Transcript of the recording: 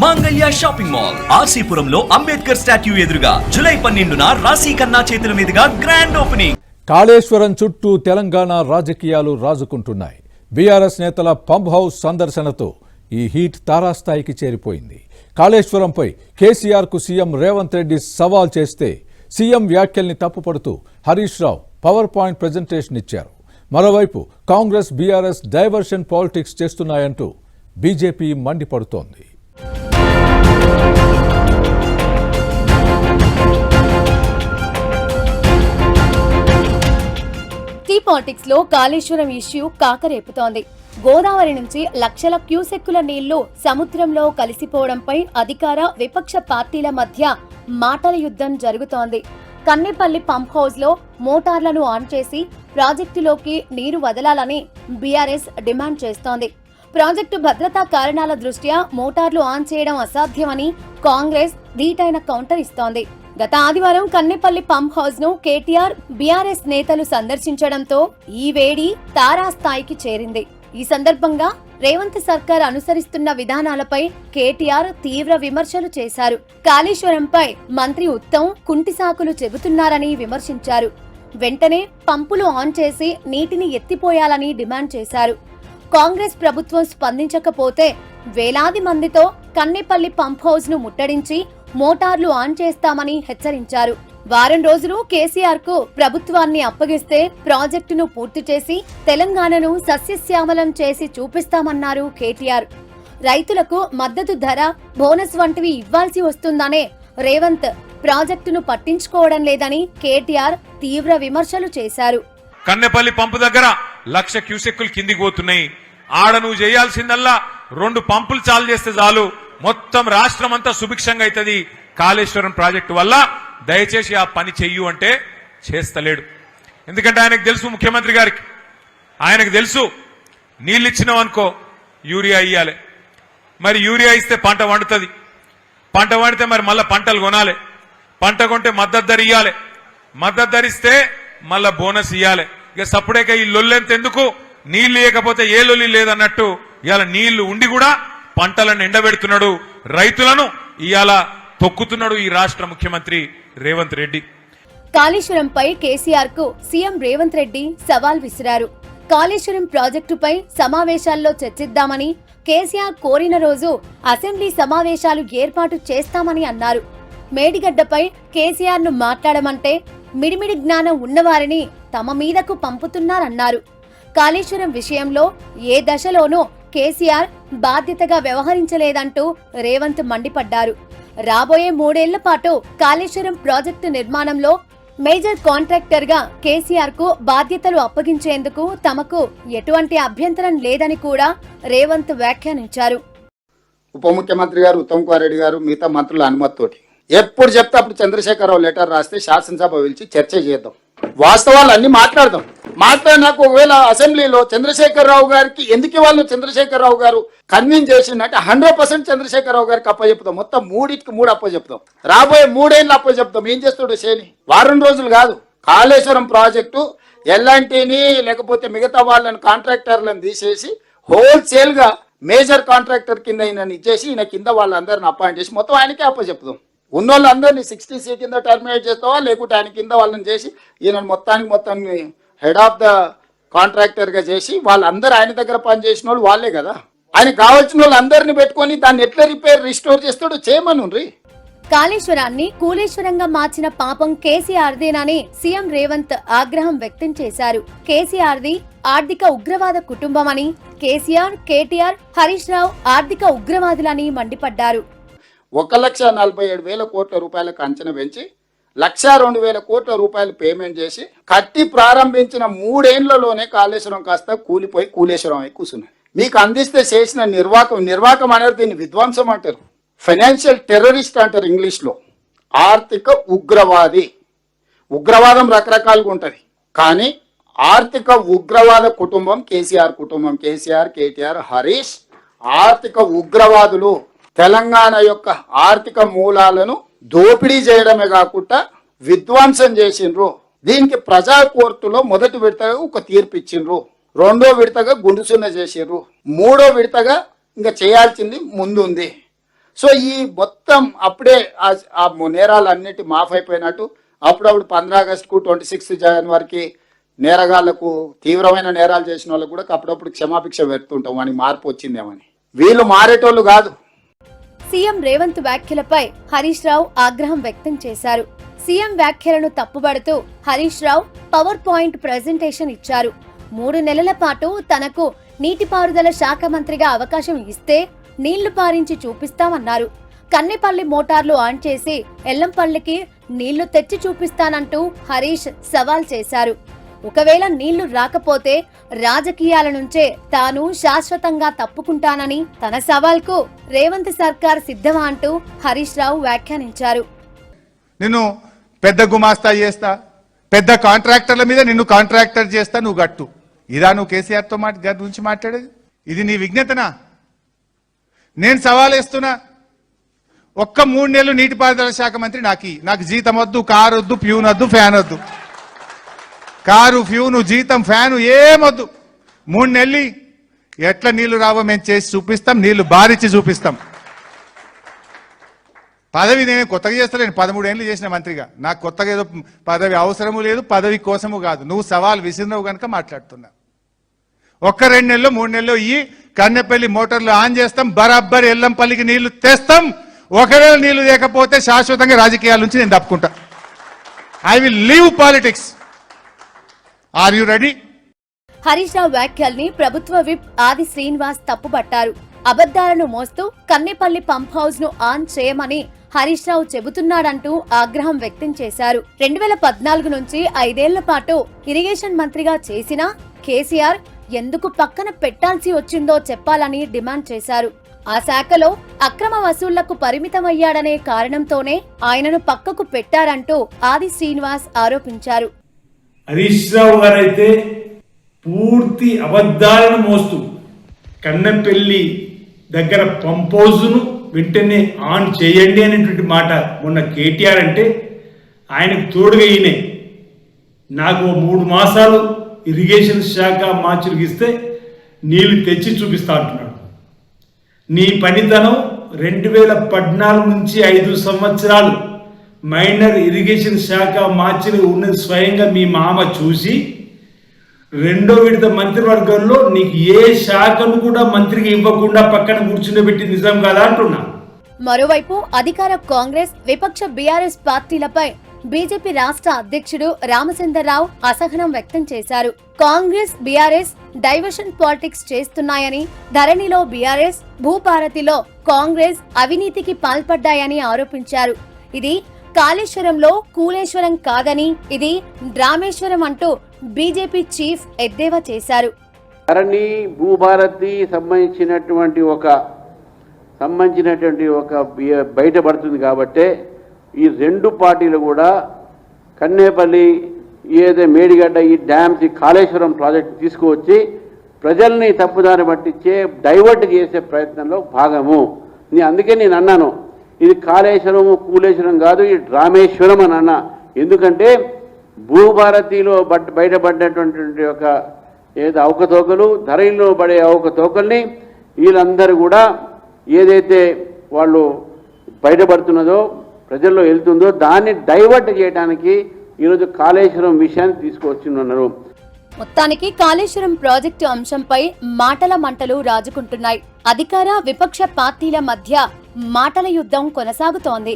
మాంగళ్య shopping mall ఆర్సీపురంలో Ambedkar statue ఎదురుగా July 12న రాశి ఖన్నా చేతుల మీదుగా గ్రాండ్ ఓపెనింగ్. కాళేశ్వరం చుట్టూ తెలంగాణ రాజకీయాలు రాజుకుంటున్నాయి. బీఆర్ఎస్ నేతల పంప్ హౌస్ సందర్శనతో ఈ హీట్ తారాస్థాయికి చేరిపోయింది. కాళేశ్వరంపై కేసీఆర్కు సీఎం రేవంత్ రెడ్డి సవాల్ చేస్తే సీఎం వ్యాఖ్యల్ని తప్పుపడుతూ Harish Rao power point presentation ఇచ్చారు. మరోవైపు కాంగ్రెస్ బీఆర్ఎస్ డైవర్షన్ పాలిటిక్స్ చేస్తున్నాయంటూ బీజేపీ మండిపడుతోంది. పాలిటిక్స్ లో కాళేశ్వరం ఇష్యూ కాకరేపుతోంది. గోదావరి నుంచి లక్షల క్యూసెక్కుల నీళ్లు సముద్రంలో కలిసిపోవడంపై అధికార విపక్ష పార్టీల మధ్య మాటల యుద్ధం జరుగుతోంది. కన్నెపల్లి పంప్ హౌస్ లో మోటార్లను ఆన్ చేసి ప్రాజెక్టులోకి నీరు వదలాలని బీఆర్ఎస్ డిమాండ్ చేస్తోంది. ప్రాజెక్టు భద్రతా కారణాల దృష్ట్యా మోటార్లు ఆన్ చేయడం అసాధ్యమని కాంగ్రెస్ ధీటైన కౌంటర్ ఇస్తోంది. గత ఆదివారం కన్నెపల్లి పంప్ హౌస్ ను కేటీఆర్ బీఆర్ఎస్ నేతలు సందర్శించడంతో ఈ వేడి తారాస్థాయికి చేరింది. ఈ సందర్భంగా రేవంత్ సర్కార్ అనుసరిస్తున్న విధానాలపై కేటీఆర్ తీవ్ర విమర్శలు చేశారు. కాళేశ్వరంపై మంత్రి ఉత్తమ్ కుంటిసాకులు చెబుతున్నారని విమర్శించారు. వెంటనే పంపులు ఆన్ చేసి నీటిని ఎత్తిపోయాలని డిమాండ్ చేశారు. కాంగ్రెస్ ప్రభుత్వం స్పందించకపోతే వేలాది మందితో కన్నెపల్లి పంప్ హౌస్ ను ముట్టడించి మోటార్లు ఆన్ చేస్తామని హెచ్చరించారు. వారం రోజులు కేసీఆర్ కు ప్రభుత్వాన్ని అప్పగిస్తే ప్రాజెక్టును పూర్తి చేసి తెలంగాణను సస్యశ్యామలం చేసి చూపిస్తామన్నారు కేటీఆర్. రైతులకు మద్దతు ధర, బోనస్ వంటివి ఇవ్వాల్సి వస్తుందనే రేవంత్ ప్రాజెక్టును పట్టించుకోవడం లేదని కేటీఆర్ తీవ్ర విమర్శలు చేశారు. కన్నెపల్లి పంపు దగ్గర 1,00,000 క్యూసెక్కులు కిందికి పోతున్నాయి. ఆడ నువ్వు చేయాల్సిందల్లా 2 పంపులు చాలు చేస్తే చాలు, మొత్తం రాష్ట్రం అంతా సుభిక్షంగా అవుతుంది. కాళేశ్వరం ప్రాజెక్టు వల్ల దయచేసి ఆ పని చెయ్యు అంటే చేస్తలేడు. ఎందుకంటే ఆయనకు తెలుసు, ముఖ్యమంత్రి గారికి ఆయనకు తెలుసు, నీళ్ళు ఇచ్చినాం అనుకో యూరియా ఇయ్యాలి, మరి యూరియా ఇస్తే పంట వండుతుంది, పంట వండితే మరి మళ్ళీ పంటలు కొనాలి, పంట కొంటే మద్దతు ధర ఇయ్యాలి, మద్దతు ధరిస్తే మళ్ళా బోనస్ ఇయ్యాలి. ఇక సప్పుడేక ఈ లొల్లెంత ఎందుకు, నీళ్లు ఇవ్వకపోతే ఏ లొల్లి లేదన్నట్టు ఇవాళ నీళ్లు ఉండి కూడా పంటలను ఎండబెడుతున్నాడు, రైతులను ఇవాళ తొక్కుతున్నాడు ఈ రాష్ట్ర ముఖ్యమంత్రి రేవంత్ రెడ్డి. కాళేశ్వరంపై కేసీఆర్ కు సీఎం రేవంత్ రెడ్డి సవాల్ విసిరారు. కాళేశ్వరం ప్రాజెక్టుపై సమావేశాల్లో చర్చిద్దామని కేసీఆర్ కోరిన రోజు అసెంబ్లీ సమావేశాలు ఏర్పాటు చేస్తామని అన్నారు. మేడిగడ్డపై కేసీఆర్ ను మాట్లాడమంటే మిడిమిడి జ్ఞానం ఉన్నవారిని తమ మీదకు పంపుతున్నారన్నారు. కాళేశ్వరం విషయంలో ఏ దశలోనూ కేసీఆర్ బాధ్యతగా వ్యవహరించలేదంటూ రేవంత్ మండిపడ్డారు. రాబోయే 3 ఏళ్ల పాటు కాళేశ్వరం ప్రాజెక్టు నిర్మాణంలో మేజర్ కాంట్రాక్టర్ గా కేసీఆర్ కు బాధ్యతలు అప్పగించేందుకు తమకు ఎటువంటి అభ్యంతరం లేదని కూడా రేవంత్ వ్యాఖ్యానించారు. ఉప ముఖ్యమంత్రి గారు ఉత్తమ్ కుమార్ రెడ్డి గారు మిగతా మంత్రుల అనుమతితోటి ఎప్పుడు చెప్తే అప్పుడు చంద్రశేఖరరావు లెటర్ రాస్తే శాసనసభ పిలిచి చర్చ చేద్దాం, వాస్తవాలు అన్ని మాట్లాడదాం. మాట్లాడినాక ఒకవేళ అసెంబ్లీలో చంద్రశేఖరరావు గారికి ఎందుకు ఇవ్వాలి, చంద్రశేఖరరావు గారు కన్విన్స్ చేసిందంటే 100% చంద్రశేఖరరావు గారికి అప్పచెప్తాం. మొత్తం 3 అప్పచెప్తాం. రాబోయే 3 ఏళ్ళు అప్పచెప్తాం. ఏం చేస్తాడు శని, వారం రోజులు కాదు. కాళేశ్వరం ప్రాజెక్టు ఎల్ఎన్టీని లేకపోతే మిగతా వాళ్ళని కాంట్రాక్టర్లను తీసేసి హోల్సేల్ గా మేజర్ కాంట్రాక్టర్ కింద ఈయన ఇచ్చేసి ఈయన కింద వాళ్ళందరిని అపాయింట్ చేసి మొత్తం ఆయనకే అప్పచెప్తాం. ఉన్నోళ్ళందరినీ 60C కింద టర్మినేట్ చేస్తావా, లేకుంటే ఆయన కింద వాళ్ళని చేసి ఈయన మొత్తం హెడ్ ఆఫ్ ద కాంట్రాక్టర్ గా చేసి వాళ్ళందరూ ఆయన దగ్గర పనిచేసిన వాళ్ళు వాళ్ళే కదా. ఆయన కావాల్సిన వాళ్ళందరినీ పెట్టుకొని దాన్ని ఎట్లా రిస్టోర్ చేస్తాడో చేయమనుండ్రి. కాళేశ్వరాన్ని కూలేశ్వరంగా మార్చిన పాపం కేసీఆర్దేనని సీఎం రేవంత్ ఆగ్రహం వ్యక్తం చేశారు. కేసీఆర్ది ఆర్థిక ఉగ్రవాద కుటుంబమని, కేసీఆర్, కేటీఆర్, హరీష్ రావు ఆర్థిక ఉగ్రవాదులని మండిపడ్డారు. 1,47,000 కోట్ల రూపాయలకు అంచనా పెంచి 1,02,000 కోట్ల రూపాయలు పేమెంట్ చేసి కట్టి ప్రారంభించిన 3 ఏళ్లలోనే కాళేశ్వరం కాస్త కూలిపోయి కూలేశ్వరం అయి కూర్చున్నాయి. మీకు అందిస్తే చేసిన నిర్వాకం అనేది దీన్ని విధ్వంసం అంటారు, ఫైనాన్షియల్ టెర్రరిస్ట్ అంటారు ఇంగ్లీష్లో. ఆర్థిక ఉగ్రవాది, ఉగ్రవాదం రకరకాలుగా ఉంటుంది, కానీ ఆర్థిక ఉగ్రవాద కుటుంబం కేసీఆర్ కుటుంబం. కేసీఆర్, కేటీఆర్, హరీష్ ఆర్థిక ఉగ్రవాదులు. తెలంగాణ యొక్క ఆర్థిక మూలాలను దోపిడీ చేయడమే కాకుండా విధ్వంసం చేసిండ్రు. దీనికి ప్రజా కోర్టులో మొదటి విడతగా ఒక తీర్పు ఇచ్చిండ్రు, 2వ విడతగా గుండుసున్న చేసిండ్రు, 3వ విడతగా ఇంకా చేయాల్సింది ముందుంది. సో ఈ మొత్తం అప్పుడే ఆ నేరాలన్నిటి మాఫ్ అయిపోయినట్టు అప్పుడప్పుడు 15 ఆగస్టుకు 26 జనవరికి నేరగాళ్లకు తీవ్రమైన నేరాలు చేసిన వాళ్ళకు కూడా అప్పుడప్పుడు క్షమాభిక్ష పెడుతుంటాం అని మార్పు వచ్చిందేమని. వీళ్ళు మారేటోళ్ళు కాదు. సీఎం రేవంత్ వ్యాఖ్యలపై హరీష్ రావు ఆగ్రహం వ్యక్తం చేశారు. సీఎం వ్యాఖ్యలను తప్పుబడుతూ Harish Rao power point presentation ఇచ్చారు. 3 నెలల పాటు తనకు నీటిపారుదల శాఖ మంత్రిగా అవకాశం ఇస్తే నీళ్లు పారించి చూపిస్తామన్నారు. కన్నెపల్లి మోటార్లు ఆన్ చేసి ఎల్లంపల్లికి నీళ్లు తెచ్చి చూపిస్తానంటూ హరీష్ సవాల్ చేశారు. ఒకవేళ నీళ్లు రాకపోతే రాజకీయాల నుంచే తాను శాశ్వతంగా తప్పుకుంటానని తన సవాల్కు రేవంత్ సర్కార్ సిద్ధమా అంటూ హరీష్ రావు వ్యాఖ్యానించారు. నిన్ను పెద్ద గుమాస్తా చేస్తా, పెద్ద కాంట్రాక్టర్ల మీద నిన్ను కాంట్రాక్టర్ చేస్తా, నువ్వు గట్టు. ఇదా నువ్వు కేసీఆర్తో గురించి మాట్లాడేది? ఇది నీ విజ్ఞతనా? నేను సవాల్ వేస్తున్నా, ఒక్క 3 నెలలు నీటిపారుదల శాఖ మంత్రి నాకు జీతం వద్దు, కారు వద్దు, ప్యూన్ వద్దు, ఫ్యాన్ వద్దు. కారు, ఫ్యూను, జీతం, ఫ్యాను ఏమొద్దు. 3 నెలలు ఎట్లా నీళ్లు రావో మేము చేసి చూపిస్తాం, నీళ్లు బారిచ్చి చూపిస్తాం. పదవి నేను కొత్తగా చేస్తలేను, 13 ఏళ్ళు చేసిన మంత్రిగా. నాకు కొత్తగా ఏదో పదవి అవసరము లేదు, పదవి కోసము కాదు. నువ్వు సవాల్ విసిరినవు కనుక మాట్లాడుతున్నా. 1-2 నెలలు 3 నెలలు ఈ కన్నెపల్లి మోటార్లు ఆన్ చేస్తాం, బరాబ్బర్ ఎల్లంపల్లికి నీళ్లు తెస్తాం. ఒకవేళ నీళ్లు లేకపోతే శాశ్వతంగా రాజకీయాల నుంచి నేను తప్పుకుంటా. I will leave politics. Are you ready? Harish Rao వ్యాఖ్యల్ని ప్రభుత్వ విప్ ఆది శ్రీనివాస్ తప్పుపట్టారు. అబద్దాలను మోస్తూ కన్నెపల్లి పంప్ హౌస్ ను ఆన్ చేయమని హరీష్ రావు చెబుతున్నాడంటూ ఆగ్రహం వ్యక్తం చేశారు. 2014 నుంచి 5 ఏళ్ల పాటు ఇరిగేషన్ మంత్రిగా చేసిన కేసీఆర్ ఎందుకు పక్కన పెట్టాల్సి వచ్చిందో చెప్పాలని డిమాండ్ చేశారు. ఆ శాఖలో అక్రమ వసూళ్లకు పరిమితమయ్యాడనే కారణంతోనే ఆయనను పక్కకు పెట్టారంటూ ఆది శ్రీనివాస్ ఆరోపించారు. హరీష్ రావు గారైతే పూర్తి అబద్ధాలను మోస్తూ కన్నెపల్లి దగ్గర పంప్ హౌస్ను వెంటనే ఆన్ చేయండి అనేటువంటి మాట మొన్న కేటీఆర్ అంటే ఆయనకు తోడుగా ఈయనే నాకు 3 మాసాలు ఇరిగేషన్ శాఖ మార్చులకు ఇస్తే నీళ్లు తెచ్చి చూపిస్తా అంటున్నాడు. నీ పనితనం 2014 నుంచి 5 సంవత్సరాలు మైనర్ ఇరిగేషన్ శాఖ మార్చులు ఉన్నది స్వయంగా మీ మామ చూసి 2వ విడత మంత్రివర్గంలో నీకు ఏ శాఖను కూడా మంత్రికి ఇవ్వకుండా పక్కన కూర్చుండబెట్టి నిజం కాదా అంటున్నా. మరోవైపు అధికార కాంగ్రెస్, విపక్ష బీఆర్ఎస్ పార్టీలపై బీజేపీ రాష్ట్ర అధ్యక్షుడు రామచంద్రరావు అసహనం వ్యక్తం చేశారు. కాంగ్రెస్, బీఆర్ఎస్ డైవర్షన్ పాలిటిక్స్ చేస్తున్నాయని, ధరణిలో బీఆర్ఎస్, భూపారతిలో కాంగ్రెస్ అవినీతికి పాల్పడ్డాయని ఆరోపించారు. ఇది కాళేశ్వరంలో కూలేశ్వరం కాదని, ఇది డ్రామేశ్వరం అంటూ బీజేపీ చీఫ్ ఎద్దేవా చేశారు. ధరణి, భూభారతి సంబంధించినటువంటి ఒక బయటపడుతుంది కాబట్టే ఈ 2 పార్టీలు కూడా కన్నేపల్లి ఏదో మేడిగడ్డ ఈ డ్యామ్స్ ఈ కాళేశ్వరం ప్రాజెక్టు తీసుకువచ్చి ప్రజల్ని తప్పుదారి పట్టించే డైవర్ట్ చేసే ప్రయత్నంలో భాగము. అందుకే నేను అన్నాను ఇది కాళేశ్వరము కూలేశ్వరం కాదు, ఇది డ్రామేశ్వరం అని అన్నా. ఎందుకంటే భూభారతిలో బయటపడినటువంటి ఒక ఏదో అవకతవకలు, ధరణిలో పడే అవకతవకల్ని వీళ్ళందరూ కూడా ఏదైతే వాళ్ళు బయటపడుతున్నదో ప్రజల్లో వెళ్తుందో దాన్ని డైవర్ట్ చేయడానికి ఈరోజు కాళేశ్వరం విషయాన్ని తీసుకువచ్చున్నారు. మొత్తానికి కాళేశ్వరం ప్రాజెక్టు అంశంపై మాటల మంటలు రాజుకుంటున్నాయి. అధికార, విపక్ష పార్టీల మధ్య మాటల యుద్ధం కొనసాగుతోంది.